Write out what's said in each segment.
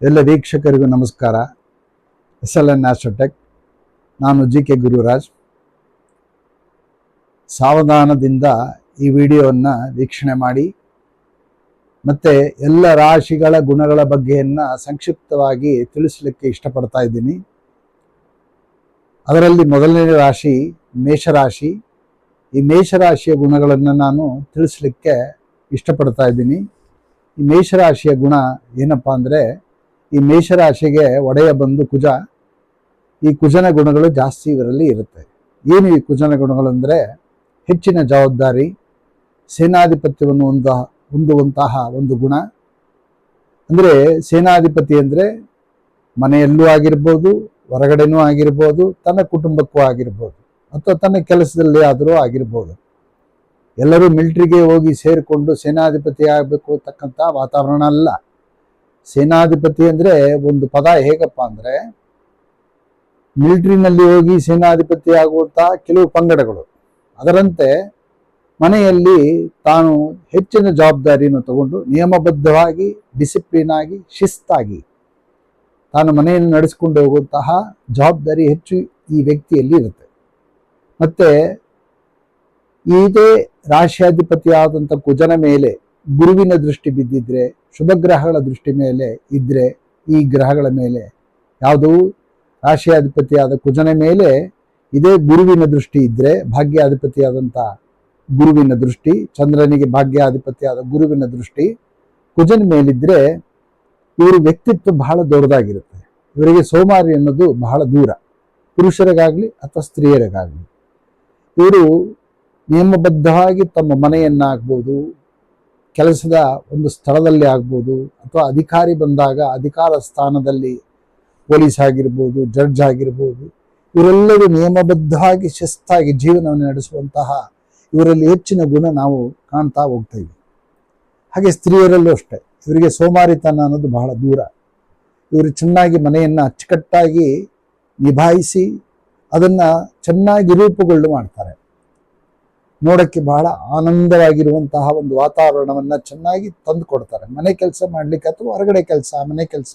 ಎಲ್ಲ ವೀಕ್ಷಕರಿಗೂ ನಮಸ್ಕಾರ. SLN ಆಸ್ಟ್ರೋಟೆಕ್, ನಾನು GK ಗುರುರಾಜ್. ಸಾವಧಾನದಿಂದ ಈ ವಿಡಿಯೋವನ್ನು ವೀಕ್ಷಣೆ ಮಾಡಿ ಮತ್ತು ಎಲ್ಲ ರಾಶಿಗಳ ಗುಣಗಳ ಬಗ್ಗೆಯನ್ನು ಸಂಕ್ಷಿಪ್ತವಾಗಿ ತಿಳಿಸಲಿಕ್ಕೆ ಇಷ್ಟಪಡ್ತಾ ಇದ್ದೀನಿ. ಅದರಲ್ಲಿ ಮೊದಲನೇ ರಾಶಿ ಮೇಷರಾಶಿ. ಈ ಮೇಷರಾಶಿಯ ಗುಣಗಳನ್ನು ನಾನು ತಿಳಿಸಲಿಕ್ಕೆ ಇಷ್ಟಪಡ್ತಾ ಇದ್ದೀನಿ. ಈ ಮೇಷರಾಶಿಯ ಗುಣ ಏನಪ್ಪ ಅಂದರೆ, ಈ ಮೇಷರಾಶಿಗೆ ಒಡೆಯ ಬಂದು ಕುಜ. ಈ ಕುಜನ ಗುಣಗಳು ಜಾಸ್ತಿ ಇವರಲ್ಲಿ ಇರುತ್ತೆ. ಏನು ಈ ಕುಜನ ಗುಣಗಳಂದರೆ, ಹೆಚ್ಚಿನ ಜವಾಬ್ದಾರಿ, ಸೇನಾಧಿಪತ್ಯವನ್ನು ಹೊಂದುವಂತಹ ಒಂದು ಗುಣ. ಅಂದರೆ ಸೇನಾಧಿಪತಿ ಅಂದರೆ ಮನೆಯಲ್ಲೂ ಆಗಿರ್ಬೋದು, ಹೊರಗಡೆನೂ ಆಗಿರ್ಬೋದು, ತನ್ನ ಕುಟುಂಬಕ್ಕೂ ಆಗಿರ್ಬೋದು, ಅಥವಾ ತನ್ನ ಕೆಲಸದಲ್ಲಿ ಆದರೂ ಆಗಿರ್ಬೋದು. ಎಲ್ಲರೂ ಮಿಲಿಟ್ರಿಗೆ ಹೋಗಿ ಸೇರಿಕೊಂಡು ಸೇನಾಧಿಪತಿ ಆಗಬೇಕು ಅಂತಕ್ಕಂಥ ವಾತಾವರಣ ಅಲ್ಲ. ಸೇನಾಧಿಪತಿ ಅಂದರೆ ಒಂದು ಪದ ಹೇಗಪ್ಪ ಅಂದರೆ, ಮಿಲಿಟ್ರಿನಲ್ಲಿ ಹೋಗಿ ಸೇನಾಧಿಪತಿ ಆಗುವಂತಹ ಕೆಲವು ಪಂಗಡಗಳು, ಅದರಂತೆ ಮನೆಯಲ್ಲಿ ತಾನು ಹೆಚ್ಚಿನ ಜವಾಬ್ದಾರಿಯನ್ನು ತಗೊಂಡು ನಿಯಮಬದ್ಧವಾಗಿ, ಡಿಸಿಪ್ಲಿನ್ ಆಗಿ, ಶಿಸ್ತಾಗಿ ತಾನು ಮನೆಯನ್ನು ನಡೆಸಿಕೊಂಡು ಹೋಗುವಂತಹ ಜವಾಬ್ದಾರಿ ಹೆಚ್ಚು ಈ ವ್ಯಕ್ತಿಯಲ್ಲಿ ಇರುತ್ತೆ. ಮತ್ತೆ ಇದೇ ರಾಶಿಯಾಧಿಪತಿಯಾದಂಥ ಕುಜನ ಮೇಲೆ ಗುರುವಿನ ದೃಷ್ಟಿ ಬಿದ್ದಿದ್ರೆ, ಶುಭ ಗ್ರಹಗಳ ದೃಷ್ಟಿ ಮೇಲೆ ಇದ್ರೆ, ಈ ಗ್ರಹಗಳ ಮೇಲೆ ಯಾವುದೂ ರಾಶಿಯಾಧಿಪತಿಯಾದ ಕುಜನ ಮೇಲೆ ಇದೇ ಗುರುವಿನ ದೃಷ್ಟಿ ಇದ್ರೆ, ಭಾಗ್ಯಾಧಿಪತಿಯಾದಂಥ ಗುರುವಿನ ದೃಷ್ಟಿ, ಚಂದ್ರನಿಗೆ ಭಾಗ್ಯಾಧಿಪತಿಯಾದ ಗುರುವಿನ ದೃಷ್ಟಿ ಕುಜನ ಮೇಲಿದ್ರೆ, ಇವರು ವ್ಯಕ್ತಿತ್ವ ಬಹಳ ದೊಡ್ಡದಾಗಿರುತ್ತೆ. ಇವರಿಗೆ ಸೋಮಾರಿ ಅನ್ನೋದು ಬಹಳ ದೂರ, ಪುರುಷರಿಗಾಗಲಿ ಅಥವಾ ಸ್ತ್ರೀಯರಿಗಾಗಲಿ. ಇವರು ನಿಯಮಬದ್ಧವಾಗಿ ತಮ್ಮ ಮನೆಯನ್ನಾಗ್ಬೋದು, ಕೆಲಸದ ಒಂದು ಸ್ಥಳದಲ್ಲಿ ಆಗ್ಬೋದು, ಅಥವಾ ಅಧಿಕಾರಿ ಬಂದಾಗ ಅಧಿಕಾರ ಸ್ಥಾನದಲ್ಲಿ ಪೊಲೀಸ್ ಆಗಿರ್ಬೋದು, ಜಡ್ಜ್ ಆಗಿರ್ಬೋದು, ಇವರೆಲ್ಲರೂ ನಿಯಮಬದ್ಧವಾಗಿ ಶಿಸ್ತಾಗಿ ಜೀವನವನ್ನು ನಡೆಸುವಂತಹ ಇವರಲ್ಲಿ ಹೆಚ್ಚಿನ ಗುಣ ನಾವು ಕಾಣ್ತಾ ಹೋಗ್ತೇವೆ. ಹಾಗೆ ಸ್ತ್ರೀಯರಲ್ಲೂ ಅಷ್ಟೇ, ಇವರಿಗೆ ಸೋಮಾರಿತನ ಅನ್ನೋದು ಬಹಳ ದೂರ. ಇವರು ಚೆನ್ನಾಗಿ ಮನೆಯನ್ನು ಅಚ್ಚುಕಟ್ಟಾಗಿ ನಿಭಾಯಿಸಿ ಅದನ್ನು ಚೆನ್ನಾಗಿ ರೂಪುಗೊಳ್ಳು ಮಾಡ್ತಾರೆ. ನೋಡೋಕ್ಕೆ ಬಹಳ ಆನಂದವಾಗಿರುವಂತಹ ಒಂದು ವಾತಾವರಣವನ್ನು ಚೆನ್ನಾಗಿ ತಂದು ಕೊಡ್ತಾರೆ. ಮನೆ ಕೆಲಸ ಮಾಡಲಿಕ್ಕೆ ಅಥವಾ ಹೊರಗಡೆ ಕೆಲಸ, ಮನೆ ಕೆಲಸ,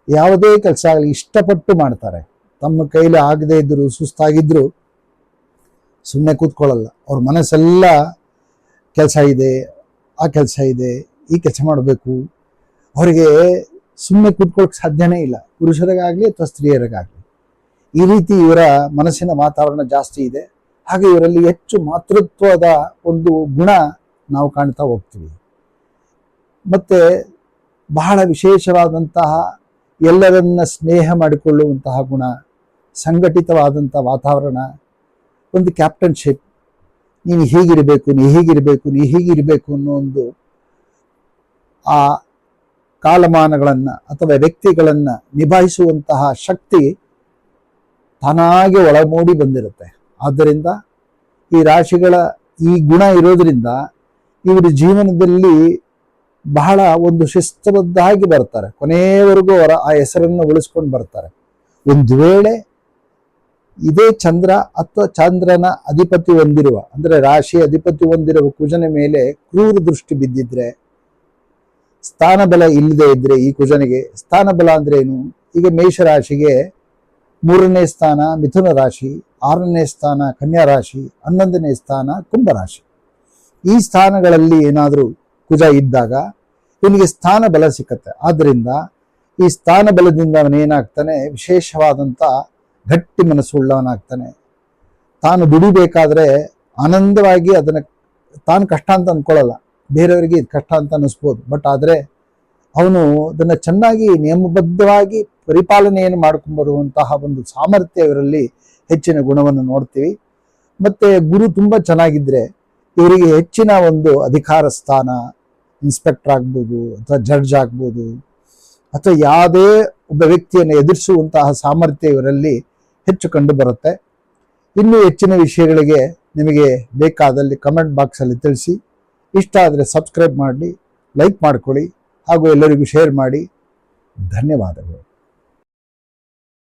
ಯಾವುದೇ ಕೆಲಸ ಆಗಲಿ ಇಷ್ಟಪಟ್ಟು ಮಾಡ್ತಾರೆ. ತಮ್ಮ ಕೈಲಿ ಆಗದೇ ಇದ್ದರೂ, ಸುಸ್ತಾಗಿದ್ದರೂ ಸುಮ್ಮನೆ ಕೂತ್ಕೊಳ್ಳಲ್ಲ. ಅವ್ರ ಮನಸ್ಸೆಲ್ಲ ಕೆಲಸ ಇದೆ, ಆ ಕೆಲಸ ಇದೆ, ಈ ಕೆಲಸ ಮಾಡಬೇಕು. ಅವರಿಗೆ ಸುಮ್ಮನೆ ಕೂತ್ಕೊಳ್ಳೋಕೆ ಸಾಧ್ಯನೇ ಇಲ್ಲ, ಪುರುಷರಿಗಾಗಲಿ ಅಥವಾ ಸ್ತ್ರೀಯರಿಗಾಗಲಿ. ಈ ರೀತಿ ಇವರ ಮನಸ್ಸಿನ ವಾತಾವರಣ ಜಾಸ್ತಿ ಇದೆ. ಹಾಗೆ ಇವರಲ್ಲಿ ಹೆಚ್ಚು ಮಾತೃತ್ವದ ಒಂದು ಗುಣ ನಾವು ಕಾಣ್ತಾ ಹೋಗ್ತೀವಿ. ಮತ್ತೆ ಬಹಳ ವಿಶೇಷವಾದಂತಹ ಎಲ್ಲರನ್ನ ಸ್ನೇಹ ಮಾಡಿಕೊಳ್ಳುವಂತಹ ಗುಣ, ಸಂಘಟಿತವಾದಂಥ ವಾತಾವರಣ, ಒಂದು ಕ್ಯಾಪ್ಟನ್ಶಿಪ್, ನೀನು ಹೀಗಿರಬೇಕು, ನೀ ಹೀಗಿರಬೇಕು, ನೀ ಹೀಗಿರಬೇಕು ಅನ್ನೋ ಒಂದು ಆ ಕಾಲಮಾನಗಳನ್ನು ಅಥವಾ ವ್ಯಕ್ತಿಗಳನ್ನು ನಿಭಾಯಿಸುವಂತಹ ಶಕ್ತಿ ತಾನಾಗೆ ಒಳಮೂಡಿ ಬಂದಿರುತ್ತೆ. ಆದ್ದರಿಂದ ಈ ರಾಶಿಗಳ ಈ ಗುಣ ಇರೋದ್ರಿಂದ ಇವರು ಜೀವನದಲ್ಲಿ ಬಹಳ ಒಂದು ಶಿಸ್ತುಬದ್ಧವಾಗಿ ಬರ್ತಾರೆ. ಕೊನೆಯವರೆಗೂ ಅವರ ಆ ಹೆಸರನ್ನು ಉಳಿಸ್ಕೊಂಡು ಬರ್ತಾರೆ. ಒಂದು ವೇಳೆ ಇದೇ ಚಂದ್ರ ಅಥವಾ ಚಂದ್ರನ ಅಧಿಪತಿ ಹೊಂದಿರುವ, ಅಂದರೆ ರಾಶಿ ಅಧಿಪತಿ ಹೊಂದಿರುವ ಕುಜನ ಮೇಲೆ ಕ್ರೂರ ದೃಷ್ಟಿ ಬಿದ್ದಿದ್ರೆ, ಸ್ಥಾನಬಲ ಇಲ್ಲದೆ ಇದ್ರೆ, ಈ ಕುಜನಿಗೆ ಸ್ಥಾನಬಲ ಅಂದ್ರೆ ಏನು? ಈಗ ಮೇಷರಾಶಿಗೆ 3ನೇ ಸ್ಥಾನ ಮಿಥುನ ರಾಶಿ, 6ನೇ ಸ್ಥಾನ ಕನ್ಯಾ ರಾಶಿ, 11ನೇ ಸ್ಥಾನ ಕುಂಭರಾಶಿ. ಈ ಸ್ಥಾನಗಳಲ್ಲಿ ಏನಾದರೂ ಕುಜ ಇದ್ದಾಗ ಇವನಿಗೆ ಸ್ಥಾನ ಬಲ ಸಿಕ್ಕತ್ತೆ. ಆದ್ದರಿಂದ ಈ ಸ್ಥಾನ ಬಲದಿಂದ ಅವನೇನಾಗ್ತಾನೆ, ವಿಶೇಷವಾದಂಥ ಗಟ್ಟಿ ಮನಸ್ಸುಳ್ಳವನಾಗ್ತಾನೆ. ತಾನು ದುಡಿಬೇಕಾದ್ರೆ ಆನಂದವಾಗಿ ಅದನ್ನು, ತಾನು ಕಷ್ಟ ಅಂತ ಅಂದ್ಕೊಳ್ಳಲ್ಲ, ಬೇರೆಯವರಿಗೆ ಇದು ಕಷ್ಟ ಅಂತ ಅನ್ನಿಸ್ಬೋದು. ಬಟ್ ಆದರೆ ಅವನು ಅದನ್ನು ಚೆನ್ನಾಗಿ ನಿಯಮಬದ್ಧವಾಗಿ ಪರಿಪಾಲನೆಯನ್ನು ಮಾಡ್ಕೊಂಡ್ಬರುವಂತಹ ಒಂದು ಸಾಮರ್ಥ್ಯ ಇವರಲ್ಲಿ ಹೆಚ್ಚಿನ ಗುಣವನ್ನು ನೋಡ್ತೀವಿ. ಮತ್ತೆ ಗುರು ತುಂಬ ಚೆನ್ನಾಗಿದ್ರೆ ಇವರಿಗೆ ಹೆಚ್ಚಿನ ಒಂದು ಅಧಿಕಾರ ಸ್ಥಾನ, ಇನ್ಸ್ಪೆಕ್ಟರ್ ಆಗ್ಬೋದು, ಅಥವಾ ಜಡ್ಜ್ ಆಗ್ಬೋದು, ಅಥವಾ ಯಾವುದೇ ಒಬ್ಬ ವ್ಯಕ್ತಿಯನ್ನು ಎದುರಿಸುವಂತಹ ಸಾಮರ್ಥ್ಯ ಇವರಲ್ಲಿ ಹೆಚ್ಚು ಕಂಡು ಬರುತ್ತೆ. ಇನ್ನೂ ಹೆಚ್ಚಿನ ವಿಷಯಗಳಿಗೆ ನಿಮಗೆ ಬೇಕಾದಲ್ಲಿ ಕಮೆಂಟ್ ಬಾಕ್ಸಲ್ಲಿ ತಿಳಿಸಿ. ಇಷ್ಟ ಆದರೆ ಸಬ್ಸ್ಕ್ರೈಬ್ ಮಾಡಿ, ಲೈಕ್ ಮಾಡ್ಕೊಳ್ಳಿ, ಹಾಗೂ ಎಲ್ಲರಿಗೂ ಶೇರ್ ಮಾಡಿ. ಧನ್ಯವಾದಗಳು.